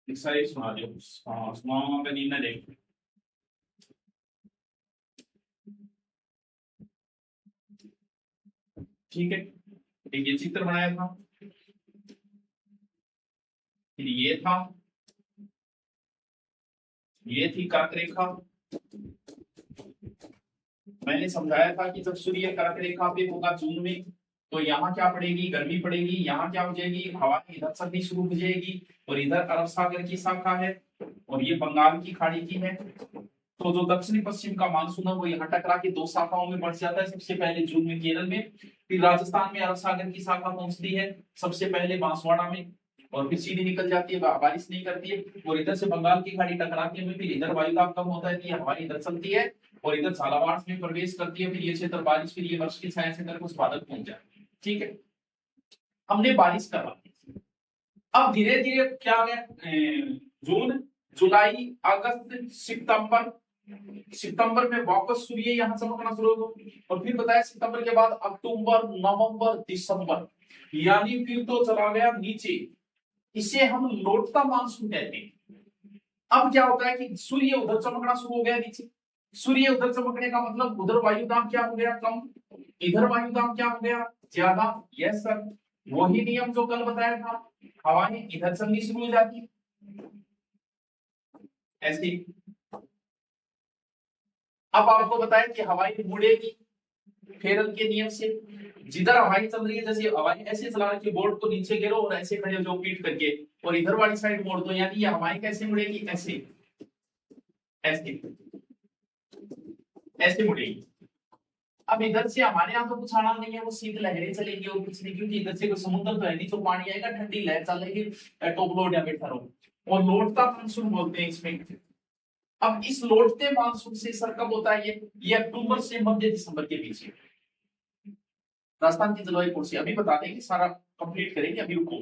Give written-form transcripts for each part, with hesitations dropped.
एक सुना दो। हाँ सुनाओ मैं नींद न देख। ठीक है, एक ये चित्र बनाया था, फिर ये था, ये थी कर्क रेखा। मैंने समझाया था कि जब सूर्य कर्क रेखा पे होगा जून में, तो यहाँ क्या पड़ेगी, गर्मी पड़ेगी। यहाँ क्या हो जाएगी, हवा इधर चलनी शुरू हो जाएगी, और इधर अरब सागर की शाखा है और ये बंगाल की खाड़ी की है। तो जो दक्षिणी पश्चिम का मानसून है वो यहाँ टकरा के दो शाखाओं में बढ़ जाता है। सबसे पहले जून में केरल में, फिर राजस्थान में अरब सागर की शाखा पहुंचती है सबसे पहले बांसवाड़ा में, और फिर सीधी निकल जाती है, बारिश नहीं करती है। और इधर से बंगाल की खाड़ी टकराती है, फिर इधर वायुदाब कम होता है, तो ये हवा इधर चलती है और इधर झालावाड़ में प्रवेश करती है। फिर ये क्षेत्र बारिश, फिर ये वर्ष की छाया से कुछ बादल पहुंच जाते हैं। ठीक है, हमने बारिश करवा दी। अब धीरे धीरे क्या आ गया, जून, जुलाई, अगस्त, सितंबर। सितंबर में वापस सूर्य यहाँ चमकना शुरू हो, और फिर बताया सितंबर के बाद अक्टूबर, नवंबर, दिसंबर, यानी फिर तो चला गया नीचे। इसे हम लौटता मानसून कहते हैं। अब क्या होता है कि सूर्य उधर चमकना शुरू हो गया नीचे। सूर्य उधर चमकने का मतलब उधर वायुदाब क्या हो गया, कम, इधर वायुदाब क्या हो गया, ज्यादा। यस सर, वही नियम जो कल बताया था, हवाएं इधर चलनी शुरू हो जाती ऐसे। अब आपको बताया कि हवाएं मुड़ेगी फेरल के नियम से। जिधर हवाएं चल रही है, जैसे हवाएं ऐसे चला रही है, बोर्ड को नीचे गिरो और ऐसे खड़े हो जाओ पीट करके, और इधर वाली साइड मोड़ दो, यानी ये हवाएं कैसे मुड़ेगी, ऐसे ऐसे ऐसे मुड़ेगी। अब इधर से हमारे यहाँ तो कुछ आना नहीं है, वो सीधी लहरें चलेंगी और कुछ नहीं, क्योंकि इधर से कोई समुद्र तो है नहीं, तो पानी आएगा, ठंडी लहर चलेगी, टॉप लोड या बेटा रो, और लौटता मानसून बोलते हैं इसमें। अब इस लौटते मानसून से सर कब होता है, ये अक्टूबर से मध्य दिसंबर के बीच में। राजस्थान की जलवायु कौन सी अभी बता देंगे, सारा कंप्लीट करेंगे, अभी रुको।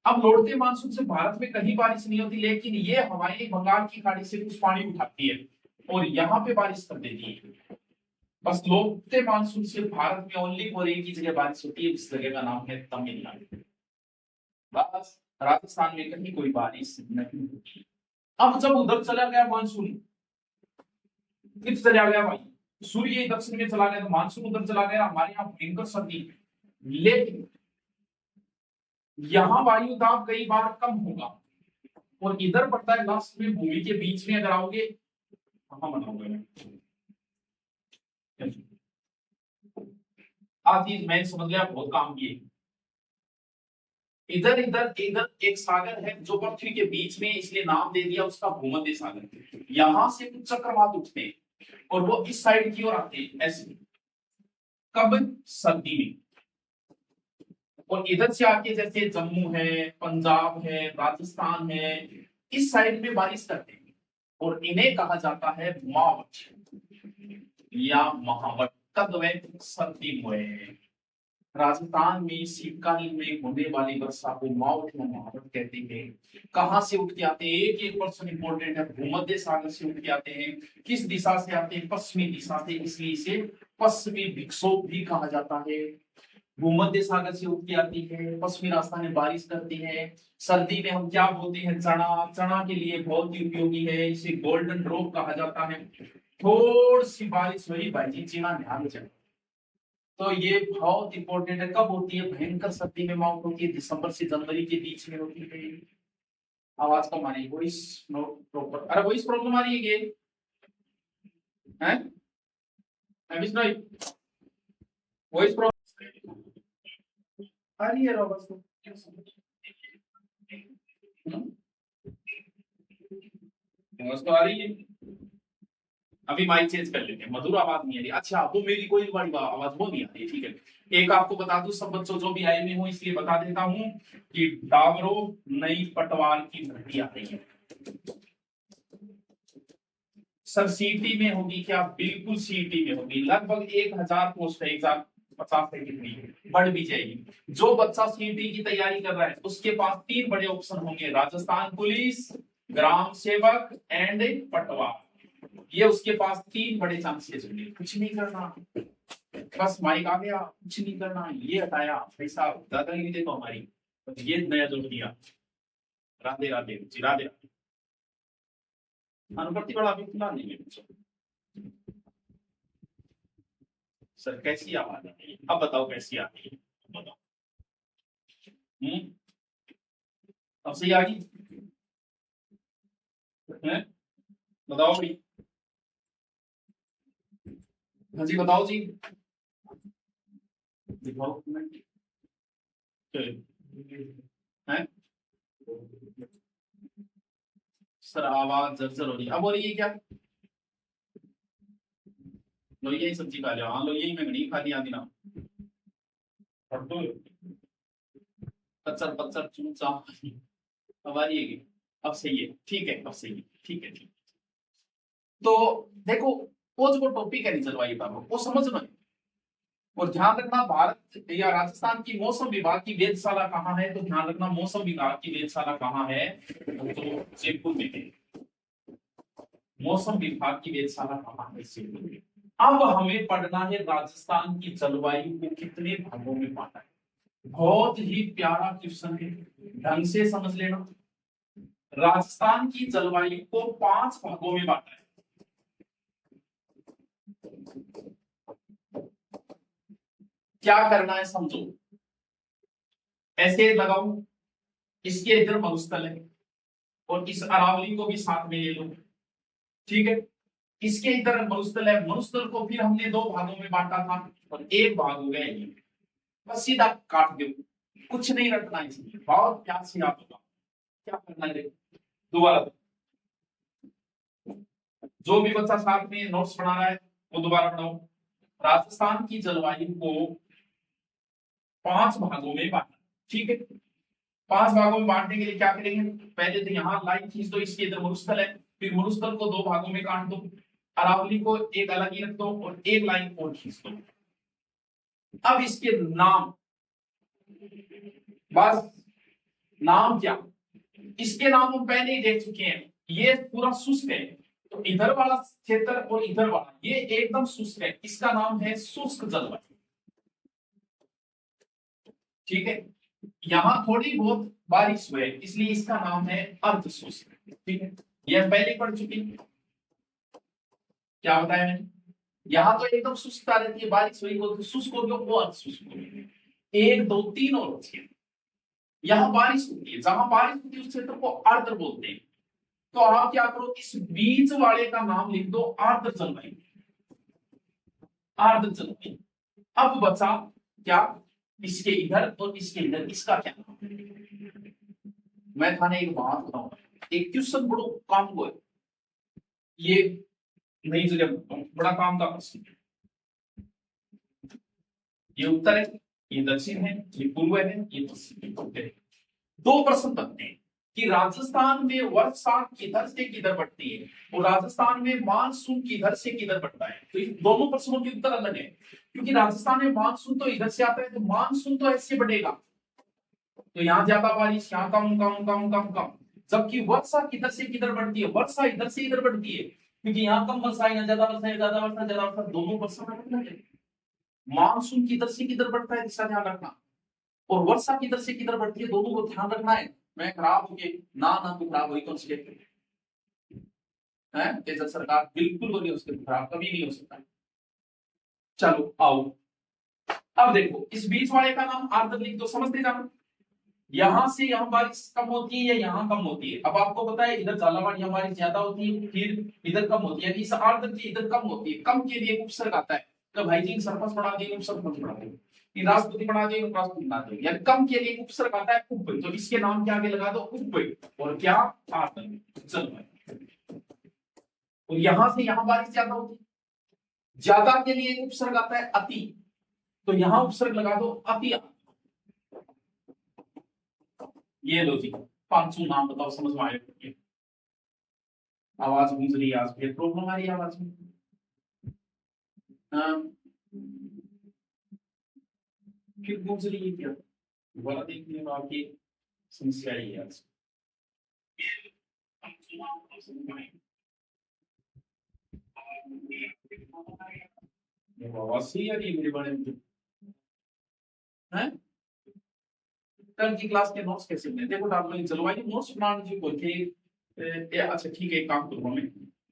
अब लौटते मानसून से भारत में कहीं बारिश नहीं होती, लेकिन ये हवाएं बंगाल की खाड़ी से कुछ पानी उठाती है और यहाँ पे बारिश कर देती है। बस लौटते मानसून से भारत में ओनली और एक ही जगह बारिश होती है, उस जगह का नाम है तमिलनाडु। बस राजस्थान में कहीं कोई बारिश नहीं होती। अब जब उधर चला गया मानसून, फिर चला गया भाई, सूर्य दक्षिण में चला गया तो मानसून उधर चला गया, हमारे यहाँ भयंकर सर्दी। लेकिन यहाँ वायु दाब कई बार कम होगा, और इधर पड़ता है लास्ट में भूमि के बीच में। अगर आओगे कहां बनाओगे, आज चीज मैं समझ लिया, बहुत काम की। इधर इधर इधर एक सागर है जो पृथ्वी के बीच में, इसलिए नाम दे दिया उसका भूमध्य सागर। यहां से कुछ चक्रवात उठते हैं और वो इस साइड की ओर आते हैं ऐसे, कब, सर्दी में। और इधर से आके जैसे जम्मू है, पंजाब है, राजस्थान है, इस साइड में बारिश करते हैं, और इन्हें कहा जाता है मावठ या महावट। कब हुए, सर्दी में। राजस्थान में शीतकालीन में होने वाली वर्षा को मावठ या महावट कहते हैं। कहां से उठ के आते हैं, एक एक पर्सन इंपॉर्टेंट है, भूमध्य सागर से उठ के आते हैं। किस दिशा से आते हैं, पश्चिमी दिशा से, इसलिए इसे पश्चिमी विक्षोभ भी कहा जाता है। भूमध्य सागर से उठ के आती है, पश्चिमी राजस्थान में बारिश करती है। सर्दी में हम क्या बोलते हैं, चना। चना के लिए बहुत ही उपयोगी है, इसे गोल्डन ड्रॉप कहा जाता है। थोड़ी सी बारिश हुई भाई जी, चीना ध्यान से। तो ये बहुत इंपॉर्टेंट है। कब होती है, भयंकर सर्दी में माउंट होती है, दिसंबर से जनवरी के बीच में होती है। आवाज कम आ रही है, वॉइस नोट प्रॉपर। अरे वॉइस प्रॉब्लम आ रही है, ये है भाई, वॉइस प्रॉब्लम आ रही है बस। आवाज तो आ रही है। अभी माइक चेंज कर लेते हैं, मधुर आवाज नहीं आ रही। अच्छा, वो मेरी कोई बड़ी आवाज वो नहीं आ रही, ठीक है। एक आपको बता दूं, सब बच्चों जो भी आए हुए हो इसलिए बता देता हूं कि डाबरो नई पटवार की भर्ती आ रही है। सर सीटी में होगी क्या, बिल्कुल सीटी में होगी। लगभग 1000 पोस्ट है, 1050 है, कितनी बढ़ भी जाएगी। जो बच्चा सीटी की तैयारी कर रहा है उसके पास तीन बड़े ऑप्शन होंगे, राजस्थान पुलिस, ग्राम सेवक एंड पटवार। ये उसके पास तीन बड़े चांसेस होंगे। कुछ नहीं करना, बस माइक आ गया, कुछ नहीं करना, ये हटाया, पैसा दादागिरी देखो हमारी, ये नया जोड़ दिया। राधे राधे जी, राधे राधे। अनुवर्ती वाला अभी खुला नहीं है मुझे। सर कैसी आवाज आ रही है, अब बताओ कैसी आ रही है, बताओ। अब सही आ गई है? बताओ भाई। हाँ जी बताओ जी। दिखाओ है। सर आवाज जर्जर हो रही है, अब हो रही है क्या? लोहिया ही सब्जी खा लिया, हाँ लोहिया ही मैं नहीं खा लिया ना। पत्थर पत्थर चूचा। अब आ रही है कि? अब सही है, ठीक है, अब सही है, ठीक है, ठीक। तो देखो, वो जो टॉपिक है जलवायु का वो समझना है। और ध्यान रखना, भारत या राजस्थान की मौसम विभाग की वेधशाला कहाँ है, तो ध्यान रखना मौसम विभाग की वेधशाला कहाँ है, तो जयपुर में है। मौसम विभाग की वेधशाला कहाँ है, जयपुर में। अब हमें पढ़ना है राजस्थान की जलवायु को कितने भागों में बांटा है। बहुत ही प्यारा क्वेश्चन है, ढंग से समझ लेना। राजस्थान की जलवायु को 5 भागों में बांटा है। क्या करना है समझो, ऐसे लगाओ, इसके इधर मरुस्थल है और इस अरावली को भी साथ में ले लो, ठीक है। इसके इधर मरुस्थल है, मरुस्थल को फिर हमने 2 भागों में बांटा था और एक भाग हो गया ये। बस सीधा काट दो, कुछ नहीं रखना है इसमें, बहुत प्यार से याद होगा। क्या करना है दोबारा, जो भी बच्चा साथ में नोट्स बना रहा है वो दोबारा पढ़ाओ। राजस्थान की जलवायु को 5 भागों में बांटा, ठीक है। 5 भागों में बांटने के लिए क्या करेंगे, पहले तो यहाँ लाइन खींच दो, इसके इधर मरुस्थल है, फिर मरुस्थल को 2 भागों में काट दो, अरावली को एक अलग ही रख दो और एक लाइन और खींच दो। अब इसके नाम, बस नाम क्या, इसके नाम हम पहले ही देख चुके हैं। ये पूरा शुष्क है, तो इधर वाला क्षेत्र और इधर वाला ये एकदम शुष्क है, इसका नाम है शुष्क जलवायु, ठीक है। यहां थोड़ी बहुत बारिश हुई इसलिए इसका नाम है अर्ध शुष्क, ठीक है। यह पहले पढ़ चुकी, क्या बताया मैंने, यहाँ तो एकदम शुष्कता रहती है, बारिश हुई तो शुष्क हो गया, वो अर्ध शुष्क हो गया। 1 2 3 और बचे, यहाँ बारिश होती है, जहां बारिश होती है उस क्षेत्र को आर्द्र बोलते हैं। तो आप क्या करो, इस बीच वाले का नाम लिख दो आर्द्र जलवायु, आर्द्र जलवायु। अब बचा क्या, इसके इधर और इसके इधर, इसका क्या नाम है? मैं थाने एक बात बताऊं, एक क्वेश्चन बड़ो काम को है, ये नई जगह बड़ा काम का प्रश्न। ये उत्तर है, ये दक्षिण है, ये पूर्व है, ये पश्चिम है। 2 प्रश्न बनते हैं कि राजस्थान में वर्षा किधर से किधर बढ़ती है और राजस्थान में मानसून किधर से किधर बढ़ता है। तो इन दोनों प्रश्नों के उत्तर अलग है, क्योंकि राजस्थान में मानसून तो इधर से आता है, तो मानसून तो ऐसे बढ़ेगा, तो यहाँ ज्यादा बारिश, यहाँ कम कम कम कम कम। जबकि वर्षा किधर से किधर बढ़ती है, वर्षा इधर से इधर बढ़ती है, क्योंकि यहाँ कम वर्षा, यहाँ ज्यादा वर्षा, ज्यादा वर्षा ज्यादा वर्षा, दोनों प्रश्न अलग है। मानसून किधर से किधर बढ़ता है, इसका ध्यान रखना, और वर्षा किधर से किधर बढ़ती है, दोनों को ध्यान रखना है। मैं खराब हो गए ना, ना तो खराब हुई कौन सी है, केजल सरकार बिल्कुल नहीं, उसके खराब कभी नहीं हो सकता। चलो आओ, अब देखो इस बीच वाले का नाम आर्द्र लिख दो, समझते जाओ। यहां से यहां बारिश कम होती है या यहां कम होती है, अब आपको पता है इधर झालावाड़ यहाँ बारिश ज्यादा होती है, फिर इधर कम होती है, इस आर्द्र की इधर कम होती है। कम के लिए उपसर्ग आता है, तो भाई जी सरपंच बढ़ा दिए, उपसर्ग मत बढ़ा दिए, राष्ट्रपति बढ़ा दिए, राष्ट्रपति बना दिए, यानी कम के लिए उपसर्ग आता है उप, तो इसके नाम के आगे लगा दो उप, और क्या आर्द्र जलवायु। और यहां से यहां बारिश ज्यादा होती है, ज्यादा के लिए उपसर्ग आता है अति, तो यहां उपसर्ग लगा दो अति। ये लो जी, 500 नाम बताओ, समझ में आए? आवाज गूंज रही है, आज फिर प्रॉब्लम आ रही है आवाज में। हाँ, फिर गूंज रही है क्या, दोबारा देखने में आपकी समस्या ही है आज। आवाज सही आ रही है मेरे बारे में, है कल की क्लास के नोट्स कैसे बने देखो आप लोग जलवायु नोट्स बनाने की बोल के अच्छा ठीक है एक काम करूंगा मैं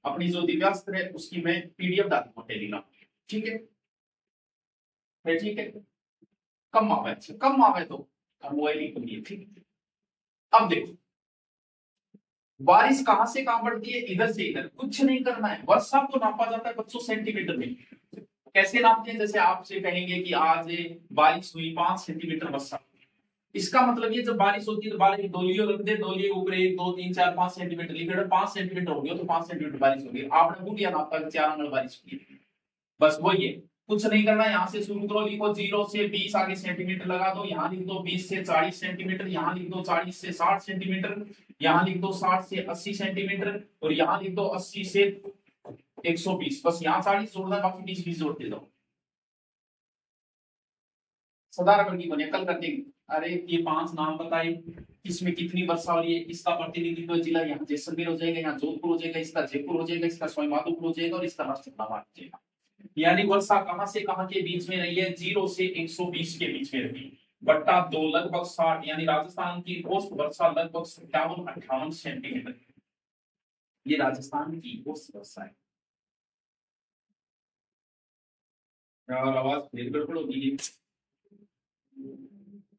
अपनी जो दिव्यास्त्र है उसकी मैं पीडीएफ डाल दूंगा टेलीग्राम ठीक है ठीक है कम आवे अच्छा कम आवे तो मोबाइल ही करिए ठीक है। अब देखो बारिश कहां से कहां पड़ती है इधर से इधर कुछ नहीं करना है वर्षा को नापा जाता है बच्चों सेंटीमीटर में कैसे नापते हैं जैसे आपसे कहेंगे कि आज बारिश हुई 5 सेंटीमीटर वर्षा इसका मतलब ये जब बारिश होती है तो बारिश डोलियो रख दे डोलियो ऊपर 1 2 3 4 5 सेंटीमीटर लिखे 5 सेंटीमीटर हो गया तो 5 सेंटीमीटर बारिश होगी आपने बुढ़िया नापा 4 बारिश हुई बस वही है कुछ नहीं करना यहाँ से शुरू करो लिखो 0 से 20 आगे सेंटीमीटर लगा दो यहाँ लिख दो 20 से 40 सेंटीमीटर यहाँ लिख दो 40 से 60 सेंटीमीटर यहाँ लिख दो 60 से 80 सेंटीमीटर और यहाँ लिख दो 80 से 120 बस यहाँ 40 जोड़ना बाकी 20 जोड़ते जाओ साधारण की बने कल कर देंगे अरे ये 5 नाम बताए इसमें कितनी वर्षा हो रही है इसका प्रतिनिधित्व जिला यहाँ जैसलमेर हो जाएगा यहाँ जोधपुर हो जाएगा इसका जयपुर हो जाएगा इसका सवाईमाधोपुर हो जाएगा और इसका राष्ट्रपति हो जाएगा यानी वर्षा कहां से कहां के बीच में रही है 0 से 120 के बीच में रही बट्टा 2 लगभग 60 यानी राजस्थान की औसत वर्षा लगभग 57-58 सेंटीमीटर ये राजस्थान की औसत वर्षा है और आवाज फिर गड़बड़ होगी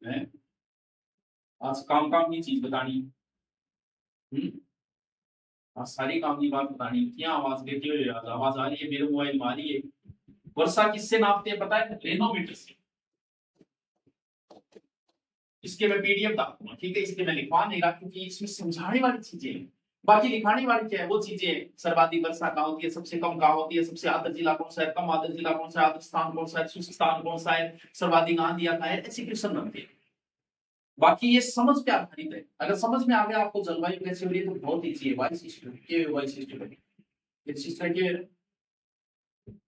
है आज काम काम की चीज बतानी आज सारी काम की बात बतानी क्या आवाज देती हो यार आवाज आ रही है मेरे मोबाइल में आ रही है वर्षा किससे नापते हैं पता है रेनोमीटर से इसके मैं पीडीएफ डालूंगा ठीक है इसके मैं लिखवा नहीं रहा क्योंकि इसमें समझाने वाली चीजें हैं बाकी लिखाने वाली क्या है वो चीजें सर्वाधिक वर्षा कहाँ होती है सबसे कम कहाँ होती है सबसे आदर जिला कौन सा है कम आदर जिला कौन सा है आदर स्थान कौन सा है शुष्क स्थान कौन सा है सर्वाधिक आंधी आता है ऐसे क्वेश्चन बनते हैं बाकी ये समझ पे आधारित है अगर समझ में आ गया आपको जलवायु कैसे हो रही है तो बहुत ईजी है वाई सिस्टम के वाई सिस्टम ये सिस्टम के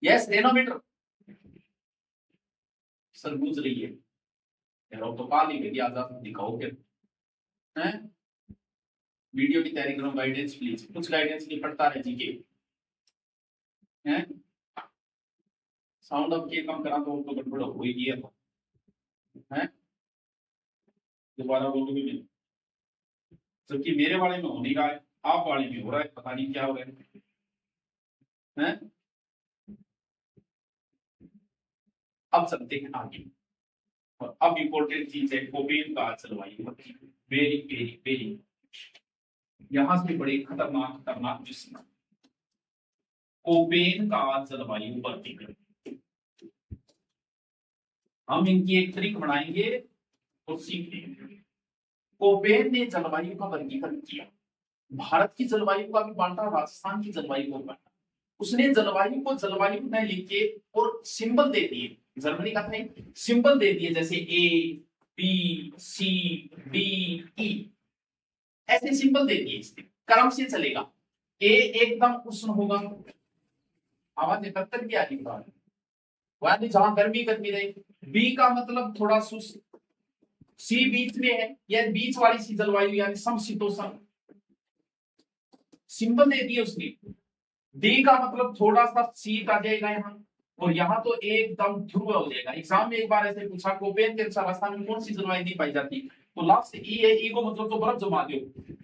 यस रेनोमीटर सर बुझ रही है तो काल ही भेजी आजाद दिखाओ फिर हैं वीडियो की तैयारी करो गाइडेंस प्लीज कुछ गाइडेंस नहीं पढ़ता रहे जी के हैं साउंड अब के कम करा तो गड़बड़ हो गई है दोबारा बोलोगे नहीं जबकि मेरे वाले में हो नहीं रहा है आप वाले में हो रहा है पता नहीं क्या हो रहा है अब चलते हैं आगे और अब इंपॉर्टेंट चीज है कोपेन का जलवायु वेरी वेरी वेरी यहां से बड़े खतरनाक खतरनाक विषय कोपेन का जलवायु वर्गीकरण हम इनकी एक ट्रिक बनाएंगे और सीखेंगे कोपेन ने जलवायु का वर्गीकरण किया भारत की जलवायु का भी बांटा राजस्थान की जलवायु को बांटा उसने जलवायु को जलवायु में लिख के और सिंबल दे दिए जर्मनी का था सिंबल दे दिए जैसे A B C D E ऐसे सिंबल दे दिए इसने क्रम से चलेगा ए एकदम उष्ण होगा आवाज इकहत्तर की आ रही है जहां गर्मी गर्मी रहे बी का मतलब थोड़ा शुष्क सी बीच में है या बीच वाली सी जलवायु यानी समशीतोष्ण सिंबल दे दिए उसने डी का मतलब थोड़ा सा शीत आ जाएगा यहाँ और यहाँ तो एकदम ध्रुव हो जाएगा एग्जाम में एक बार ऐसे पूछा कोपेन के अनुसार राजस्थान में कौन सी जलवायु नहीं पाई जाती तो लास्ट ई है ई को मतलब तो बर्फ जमा दो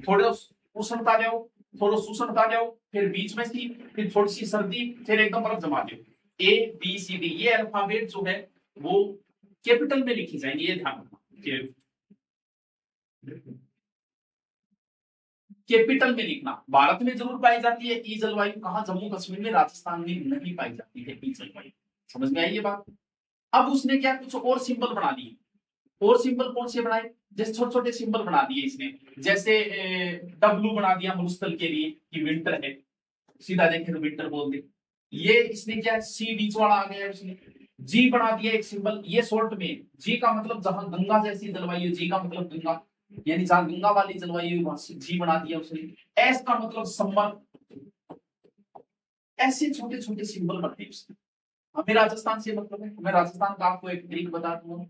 थोड़े उष्णता जाओ थोड़ा सुषणता जाओ फिर बीच में सी फिर थोड़ी सी सर्दी फिर एकदम बर्फ जमा दो ए बी सी डी ये अल्फाबेट जो है वो कैपिटल में लिखी जाएंगे ये ध्यान रखना कैपिटल में लिखना भारत में जरूर पाई जाती है ई जलवायु कहां जम्मू कश्मीर में राजस्थान में नहीं पाई जाती है ई जलवायु समझ में आई ये बात अब उसने क्या कुछ और सिंबल बना दिए और सिंबल कौन से बनाए जैसे छोटे छोटे सिंबल बना दिए इसने जैसे डब्लू बना दिया मरुस्थल के लिए कि विंटर है सीधा देखे तो विंटर बोल दे ये इसने क्या सी बीच वाला आ गया उसने जी बना दिया एक सिंबल ये शॉर्ट में जी का मतलब जहां गंगा जैसी जलवायु जी का मतलब गंगा यानी जहां गंगा वाली जलवायु जी बना दिया उसने एस का मतलब समर ऐसे छोटे छोटे सिंबल बनाए उसने हमें राजस्थान से मतलब है मैं राजस्थान का आपको एक ट्रिक बता दूंगा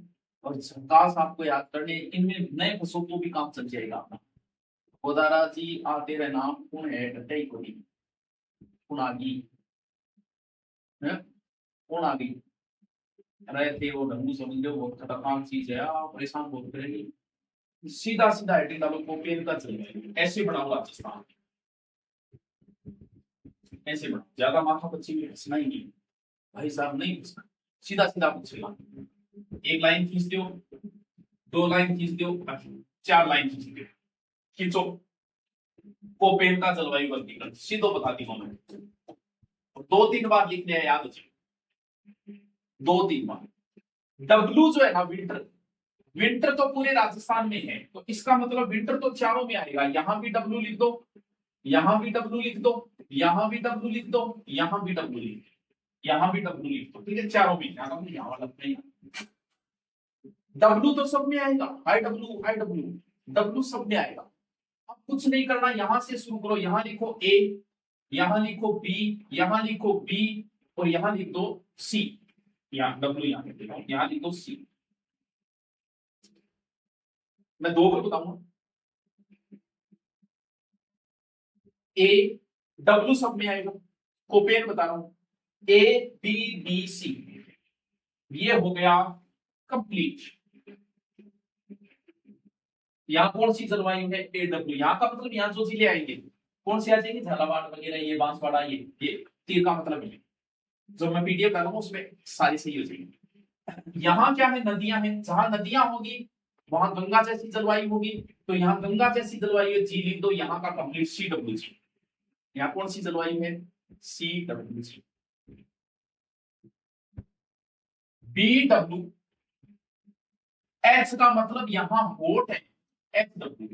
और झकास आपको याद करने इनमें नए फसलों को भी काम चल जाएगा अपना गोदारा जी आ तेरा नाम कौन है डटे को भी कौन आ गई कौन आ गई रहे थे वो ढंगू समझ लो बहुत खतरनाक चीज है आप परेशान बहुत करेंगे सीधा सीधा हेडिंग डालो कोपेन का जलवायु, ऐसे बनाओ राजस्थान, ऐसे बनाओ, ज्यादा माथा बच्चे में हंसना ही नहीं भाई साहब, नहीं हंसना, सीधा सीधा पूछेगा। एक लाइन खींच दो, दो लाइन खींच दो, 4 लाइन खींच दो, खींचो कोपेन का जलवायु वर्गीकरण, सीधो बता दी मैं, 2-3 बार लिखने हैं, याद रखिए 2-3 बार। डब्लू जो है ना विंटर, विंटर तो पूरे राजस्थान में है, तो इसका मतलब विंटर तो चारों में आएगा, यहां भी डब्लू लिख दो, यहां भी डब्लू लिख दो, यहां भी डब्लू लिख दो, यहां भी डब्लू लिख दो, यहां भी डब्लू लिख दो, ठीक है, चारों में, यहां वाला नहीं, डब्लू तो सब में आएगा, आई डब्लू, आई डब्लू, डब्लू सब में आएगा। अब कुछ नहीं करना, यहां से शुरू करो, यहां लिखो ए, यहां लिखो बी, यहां लिखो बी, और यहां लिख दो सी, यहां डब्लू यहां लिख दो, यहां लिख दो सी। मैं 2 को बताऊंगा, ए डब्लू सब में आएगा, कोपेन बता रहा हूं, ए बी बी सी, ये हो गया कंप्लीट। यहाँ कौन सी जलवायु है, ए डब्ल्यू, यहाँ का मतलब यहाँ जो जिले आएंगे कौन से आ जाएंगे, झालावाड़ वगैरह, ये बांसवाड़ा, ये तीर का मतलब है, जो मैं पीडीएफ डालूंगा उसमें सारी सही हो जाएंगे। यहाँ क्या है, नदियां हैं, जहां नदियां होगी वहां गंगा जैसी जलवायु होगी, तो यहाँ गंगा जैसी जलवायु है, जी लिख दो, यहाँ का कंप्लीट सी डब्ल्यू जी, यहाँ कौन सी जलवायु है, C W G. B W H का मतलब यहाँ होट है, एच डब्ल्यू,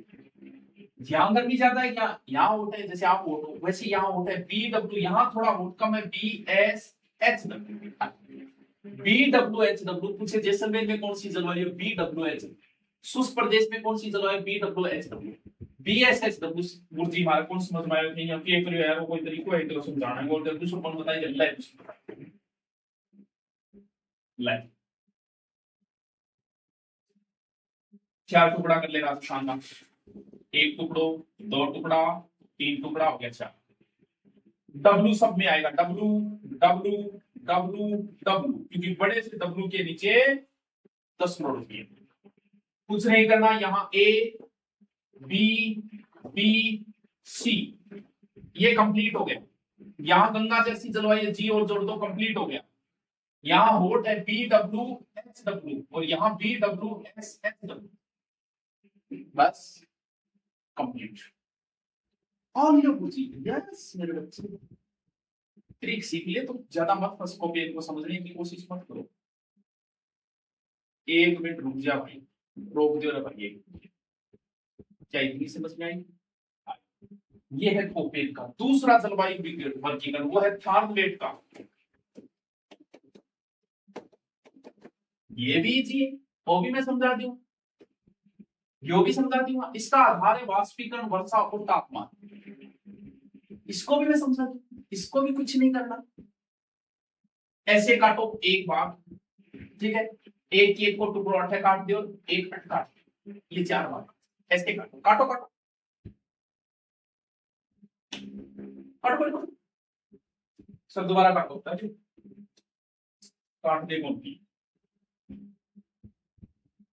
यहाँ गर्मी ज्यादा है, यहाँ होट है, जैसे आप होट हो वैसे यहाँ होट है, बी डब्ल्यू यहाँ थोड़ा होट कम है, B S H W, B W H W. पूछे जैसलमेर में कौन सी जलवायु, बी डब्ल्यू एच, सुस प्रदेश में कौन सी जलवायु, B W H W, B S H W. गुरुजी हमारे कौन समझ में आया थे, यहाँ पे एक यार कोई तरीको है तो समझाना है, और दूसरा कौन बताइए, लाइफ 4 टुकड़ा कर ले राजस्थान का, 1 टुकड़ो, 2 टुकड़ा, 3 टुकड़ा, हो गया 4। डब्लू सब में आएगा, डब्लू डब्लू डब्लू डब्लू, क्योंकि बड़े से डब्लू के नीचे 10 करोड़ रुपये। कुछ नहीं करना, यहाँ ए बी बी सी, ये कंप्लीट हो गया। यहाँ गंगा जैसी जलवायु, जी और जोड़ दो, कंप्लीट हो गया। यहाँ होट है बी डब्ल्यू एच डब्ल्यू, और यहाँ B W S H W, बस कंप्लीट। ऑल योर बुझी, यस मेरे बच्चे, ट्रिक सीख ले तो ज्यादा मत फंस, कॉपी को समझने की कोशिश मत करो। 1 मिनट रुक जा भाई, रोक दो रे भाई, क्या इतनी समझ में आई? ये है कोपेन का दूसरा जलवायु वर्गीकरण, वो है थार्नवेट का, ये भी इजी है, वो भी मैं समझा दूं, यो भी समझा दूंगा। इसका आधार है वाष्पीकरण, वर्षा और तापमान, इसको भी मैं समझा दूं, इसको भी कुछ नहीं करना, ऐसे काटो एक बार, ठीक है, एक एक को टुकड़ों 8 काट दो, एक 8 काट दो, ये 4 बार ऐसे काटो, काटो काटो काटो काटो, सब दोबारा काटो, काट दे कौन की,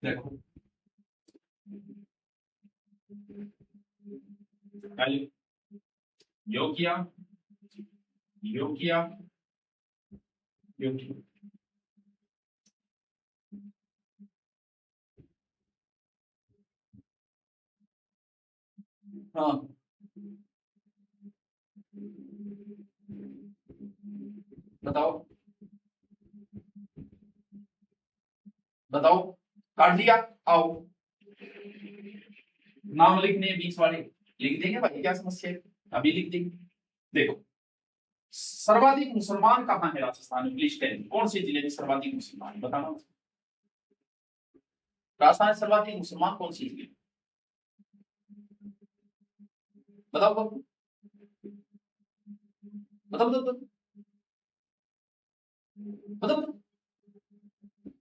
देखो यो किया, यो किया, यो किया, हाँ बताओ, बताओ, काट दिया, आओ नाम लिखने 20 वाले लिख देंगे भाई, क्या समस्या है, अभी लिख देंगे। देखो सर्वाधिक मुसलमान कहाँ है राजस्थान में, प्लीज टेल, कौन से जिले में सर्वाधिक मुसलमान, बताना। राजस्थान में सर्वाधिक मुसलमान कौन सी जिले, बताओ बताओ बताओ बताओ बताओ,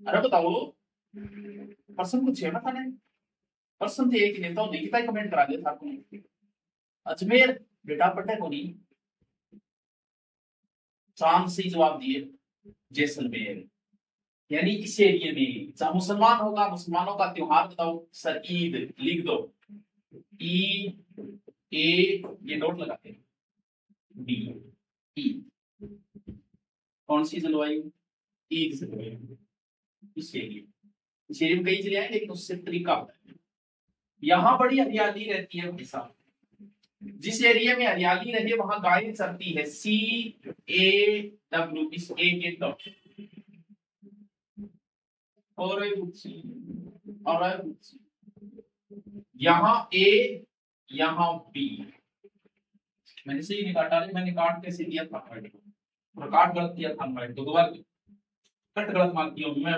अरे बताओ, पर्सन कुछ है ना थाने, पर्सन थे एक नेता, लिखिता ही कमेंट करा दिया था, अजमेर बेटा पटे को नहीं, चांद से जवाब दिए जैसलमेर, यानी इस एरिया में जहां मुसलमान होगा, मुसलमानों का त्योहार बताओ सर, ईद लिख दो, ई ए, ये नोट लगाते हैं, बी, ई, कौन सी जलवायु, ईद जलवायु, इस एरिया में कहीं चले आए, लेकिन उससे तरीका होता है। यहाँ बड़ी हरियाली रहती है भाई साहब, जिस एरिया में हरियाली रहे वहां गाय चलती है, सी ए डब्ल्यू, इस ए के डॉट, और यहाँ ए, यहाँ बी, मैंने सही नहीं काटा, मैंने काट कैसे दिया था, काट गलत दिया था, तो दोबारा कट गलत मार दिया मैं,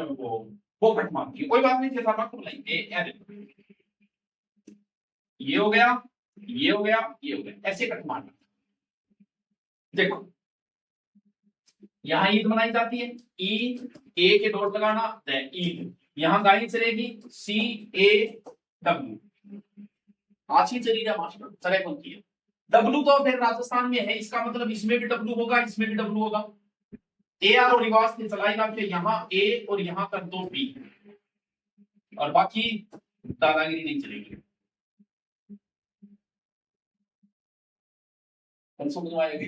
वो कट मार दिया, कोई बात नहीं, ये हो गया, ये हो गया, ये हो गया, ऐसे कट मारना। देखो यहाँ ईद मनाई जाती है, ई ए के डॉट लगाना, ईद, यहाँ गाड़ी चलेगी सी ए डब्ल्यू, आज ही चली जाए मास्टर, चले कौन की है डब्ल्यू, तो फिर राजस्थान में है, इसका मतलब इसमें भी डब्ल्यू होगा, इसमें भी डब्ल्यू होगा, ए आर और रिवाज ने चलाई ना, फिर यहाँ ए और यहाँ कर दो बी, और बाकी दादागिरी नहीं चलेगी। कौन समझ में आएगी?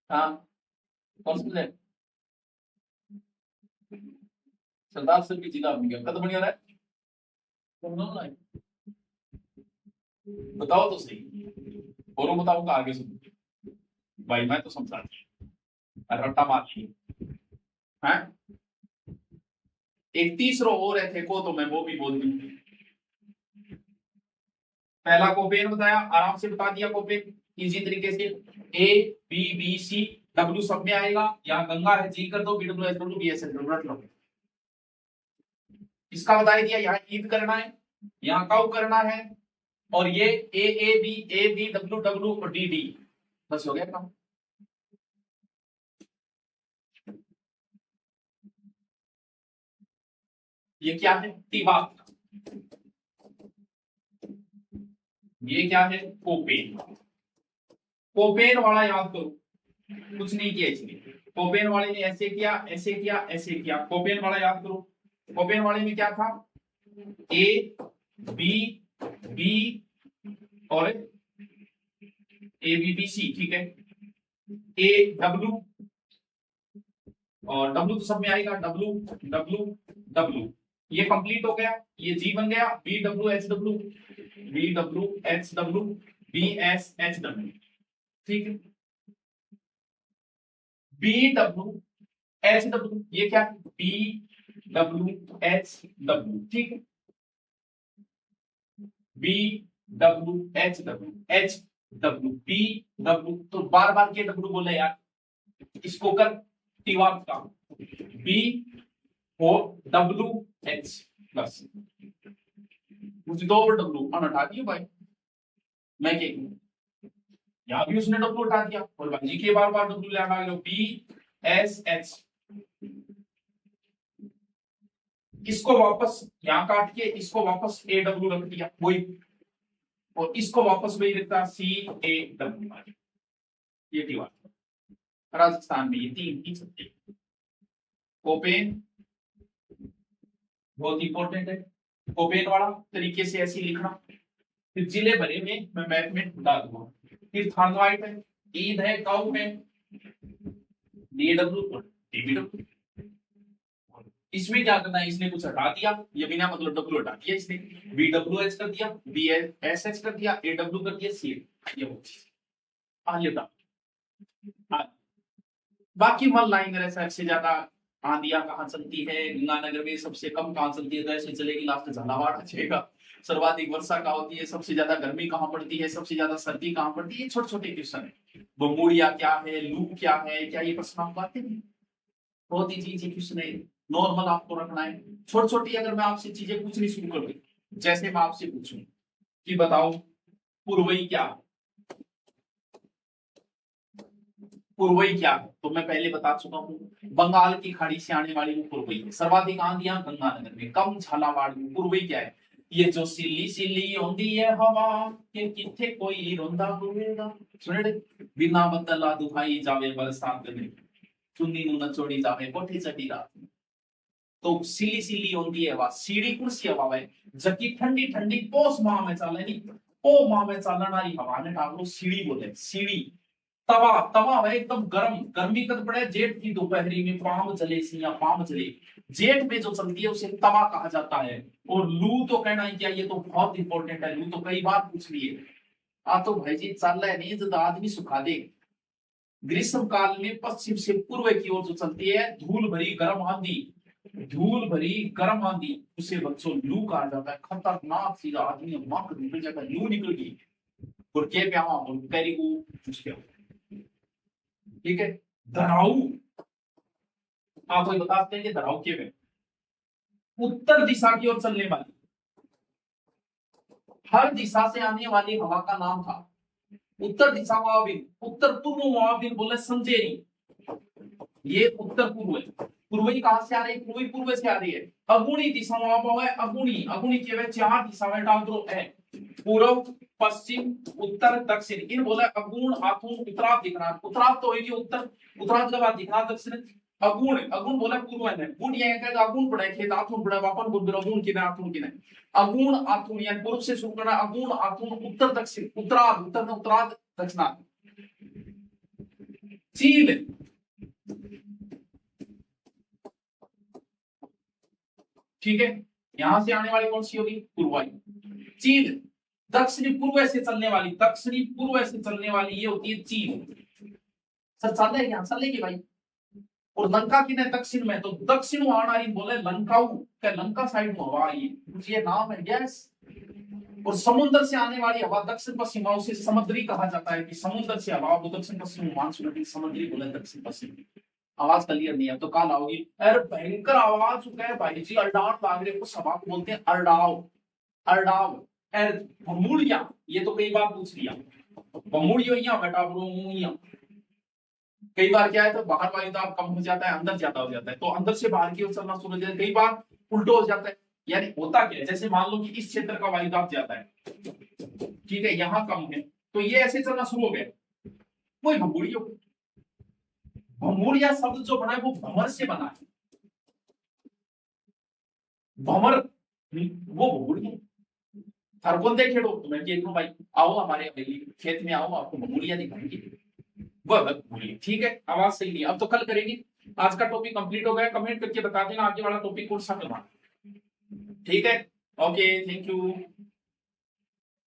हाँ, कौन समझे? सरदार सर की जिला गया, कद बढ़िया रहा है, बताओ तो सही, और बताओ का आगे सुन भाई, मैं तो समझा रट्टा मार है। एक तीसरा और है थे को, तो मैं वो भी बोल दूं। पहला कोपेन बताया, आराम से बता दिया कोपेन इजी तरीके से, A B B C W सब में आएगा, यहाँ गंगा है जी कर दो, B W S W B S S W, इसका बता दिया, यहाँ ईद करना है, यहाँ काउ करना है, और ये ए बी डब्ल्यू डब्ल्यू और डी डी, बस हो गया काम। ये क्या है, टीवा, ये क्या है, कोपेन, कोपेन वाला याद करो, कुछ नहीं किया इसने, कोपेन वाले ने ऐसे किया, ऐसे किया, ऐसे किया, कोपेन वाला याद करो, कोपेन वाले में क्या था, ए बी बी और ए बी बी सी, ठीक है, ए डब्ल्यू, और डब्ल्यू तो सब में आएगा, डब्ल्यू डब्ल्यू डब्ल्यू, ये कंप्लीट हो गया, ये जी बन गया, B W H W, B W H W, B S H W, ठीक है, बी डब्ल्यू एच डब्ल्यू, ये क्या, बी डब्ल्यू एच डब्ल्यू, ठीक है, B W H W, H W, B W, तो बार बार के डब्ल्यू बोले यार, इसको कर टीवा का, B O W H plus, मुझे दो बार डब्ल्यू हटा दिया भाई, मैं क्या यहां भी उसने डब्ल्यू हटा दिया, और भाई जी के बार बार डब्ल्यू ले आ गए, बी एस एच, इसको वापस यहां काट के इसको वापस ए डब्ल्यू रख दिया वही, और इसको वापस वही रखता सी ए डब्ल्यू, ये टीवा, राजस्थान में ये तीन ही सब्जेक्ट, कोपेन बहुत इंपॉर्टेंट है, कोपेन वाला तरीके से ऐसे लिखना, फिर जिले भरे में मैं मैप में डाल दूंगा, फिर थानवाइट है, ईद है, काउ है, डीडब्ल्यू और डीबीडब्ल्यू, इसमें क्या करना है, इसने कुछ हटा दिया, ये बिना मतलब डब्ल्यू हटा दिया इसने, बी डब्ल्यू एच कर दिया, बी एस एच कर दिया, ए डब्ल्यू कर दिया, सी, ये वो चीज बाकी मन लाइन सबसे ज्यादा आंधियां कहाँ चलती है, गंगानगर में सबसे कम कहाँ चलती है, तो ऐसे चलेगी, लास्ट झालावाड़ आ जाएगा, सर्वाधिक वर्षा कहाँ होती है, सबसे ज्यादा गर्मी कहाँ पड़ती है, सबसे ज्यादा सर्दी कहाँ पड़ती है, छोटे छोटे क्वेश्चन है, बमूड़िया क्या है, लू क्या है, क्या ये प्रश्न आपको आते हैं, बहुत ही चीज क्वेश्चन है, नॉर्मल आपको रखना है, छोटी छोटी, अगर मैं आपसे चीजें पूछनी शुरू कर दूं, जैसे मैं आपसे पूछूं कि बताओ पूर्वई क्या है, पूर्वई क्या है, तो मैं पहले बता चुका हूं, बंगाल की खाड़ी से आने वाली वो पूर्वई है, सर्वाधिक आंधियां गंगानगर में, कम झालावाड़ में, पूर्वई क्या है, ये जो सिल्ली सिल्ली होंदी है हवा के किथे कोई रोंदा होवेगा, सुने बिना बदला दुहाई जावे बरसात में, चुन्नी नु नचोड़ी जावे कोठी चटी रात, तो सिली सिली होती है हवा, सीढ़ी कौन सी हवा है जबकि ठंडी ठंडी पोस माह में चले नहीं, ओ माह में चलने वाली हवा ने ठाकुर सीढ़ी बोले, सीढ़ी। तवा तवा है एकदम गर्म, गर्मी कद पड़े जेठ की दोपहरी में पाम जले सी या पाम जले, जेठ में जो चलती है उसे तवा कहा जाता है। और लू तो कहना है क्या, ये तो बहुत इंपॉर्टेंट है, लू तो कई बार पूछ लिए। तो भाई जी चल रहा है नहीं जब आदमी सुखा दे। ग्रीष्म काल में पश्चिम से पूर्व की ओर जो चलती है धूल भरी गर्म आंधी, धूल भरी गर्म आंधी, उसे बच्चों लू कहा जाता है। खतरनाक सीधा आदमी मक निकल जाता है, लू निकल गई और के प्यावा और पैरी को चूस गया। ठीक है, धराऊ आप कोई बताते हैं कि धराऊ के में उत्तर दिशा की ओर चलने वाली, हर दिशा से आने वाली हवा का नाम था उत्तर दिशा मुआविन, उत्तर पूर्व मुआविन बोले संजेरी, ये उत्तर पूर्व है। पूर्वी कहां से आ रही है, पूर्वी पूर्व से आ रही है। अगुणी दिशा मुआवो है, अगुणी अगुणी के चार दिशा में डाल दो है, पूर्व पश्चिम उत्तर दक्षिण, इन बोला अगुण आथुन उत्तरार्ध दिखना, उत्तरार्ध तो होगी उत्तर, उत्तरार्ध के बाद दिखना दक्षिण। अगुण अगुण बोला पूर्व है, गुण ये कहेगा अगुण पड़े खेत आथुन पड़े वापन गुण अगुण किने आथुन किने, अगुण आथुन यानी पूर्व से शुरू करना, अगुण आथुन उत्तर दक्षिण, उत्तरार्ध उत्तर में उत्तरार्ध दक्षिणार्ध। चील ठीक है, यहां से आने वाली कौन सी होगी, पूर्वाई। चील दक्षिणी पूर्व से चलने वाली, दक्षिणी पूर्व से चलने वाली ये होती है चील। सर चल रहे यहाँ चलेगी भाई। और लंका की दक्षिण में, तो दक्षिण आना बोले लंकाऊ क्या, लंका साइड में हवा आई है, ये नाम है गैस। और समुद्र से आने वाली हवा दक्षिण पश्चिम, उसे समुद्री कहा जाता है कि समुद्र से हवा, वो दक्षिण पश्चिम मानसून समुद्री बोले दक्षिण पश्चिम। आवाज क्लियर नहीं है तो काल आओगी, अरे भयंकर आवाज चुका है भाई जी, अरडाव लाग रहे को सभा को बोलते हैं अरडाव, अरडाव। भमूड़िया ये तो कई बार पूछ लिया, भमूड़िया बेटा ब्रो, कई बार क्या है तो बाहर वायु दाब कम हो जाता है, अंदर ज्यादा हो जाता है, तो अंदर से बाहर की ओर चलना शुरू हो जाता है, कई बार उल्टो हो जाता है। यानी होता क्या है, जैसे मान लो कि इस क्षेत्र का वायु दाब ज्यादा है, ठीक है, यहाँ कम है, तो ये ऐसे चलना शुरू हो गया। वही भमूड़िया, भमूड़िया शब्द जो बना है वो भंवर से बना है, भंवर वो भमूड़िया। थरगोंदे खेड़ो तो मैं कह भाई आओ हमारे खेत में आओ, आपको भमूड़िया दिखाएंगे, वह ठीक है। आवाज सही नहीं, अब तो कल करेंगे। आज का टॉपिक कंप्लीट हो गया, कमेंट करके बता देना आगे वाला टॉपिक कौन सा करना, ठीक है। Okay, thank you.